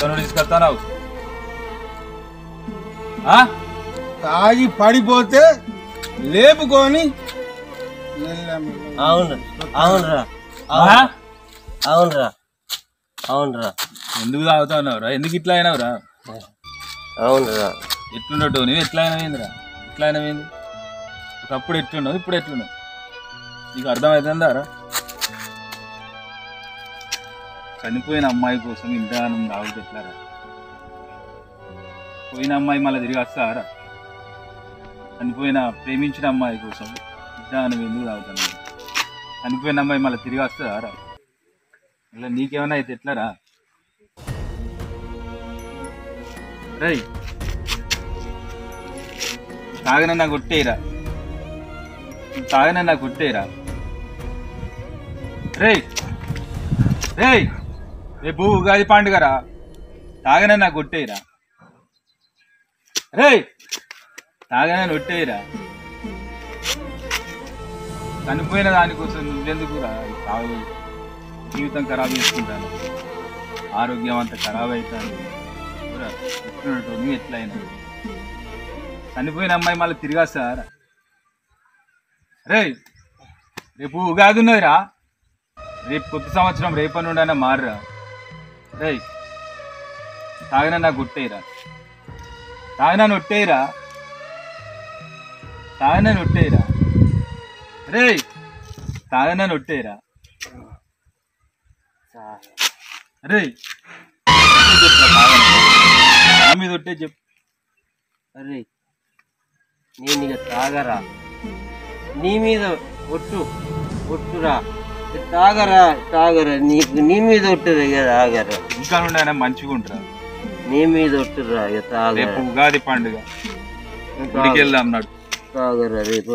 ఎక్కడ తీసుకెళ్తావు? తాగి పడిపోతే లేపుకొని అవును అవునరా అవునరా అవునరా. ఎందుకు తాగుతావురా? ఎందుకు ఇట్లా అయినావురా? అవునరా. ఎట్లున్నట్టు నువ్వు ఎట్లా అయినవేందిరా? ఎట్లా అయినవేంది? ఒకప్పుడు ఎట్లున్నావు, ఇప్పుడు ఎట్లున్నావు? నీకు అర్థమవుతుందారా? చనిపోయిన అమ్మాయి కోసం ఇంతగానం తాగుతూ ఎట్లారా? పోయిన అమ్మాయి మళ్ళీ తిరిగి వస్తారా? ప్రేమించిన అమ్మాయి కోసం ఇంతగానం ఎందుకు తాగుతున్నావు? చనిపోయిన అమ్మాయి మళ్ళీ తిరిగి వస్తారా? ఇలా నీకేమన్నా అయితే ఎట్లారా? రై తాగనన్నా కొట్టేయరా, తాగనన్నా కొట్టేయరా. రే రే రేపు ఉగాది పండుగరా, తాగనన్నా కొట్టేయరా. రే తాగనన్నా కొట్టేయరా. చనిపోయిన దానికోసం నువ్వెందుకురా తాగు? జీవితం ఖరాబ్ చేసుకుంటాను, ఆరోగ్యం అంతా ఖరాబ్ అవుతాను. ఎట్లున్నట్టు నువ్వు ఎట్లా అయినా? చనిపోయిన అమ్మాయి మళ్ళీ తిరిగి వస్తారా? రే రేపు ఉగాది ఉన్నదిరా, రేపు కొత్త సంవత్సరం రేపటి నుండి మారురా. రే తాగినా గుట్టేయరా, తాగినా నొట్టేయరా, తాగినా నొట్టేయరా. రే తాగినా నొట్టేయరా. రే మీద ఒట్టే చెప్పు. అరే నేను ఇక తాగరా, నీ మీద ఒట్టురా, తాగరా తాగరా, నీ మీద ఒట్టురా ఇక తాగరా. ఇంకా నుండి మంచిగా ఉంటారా? నీ మీద ఒట్టురా ఇక తాగరా. రేపు ఉగాది పండుగ, గుడికి వెళ్దాం నాడు. తాగరా రేపు.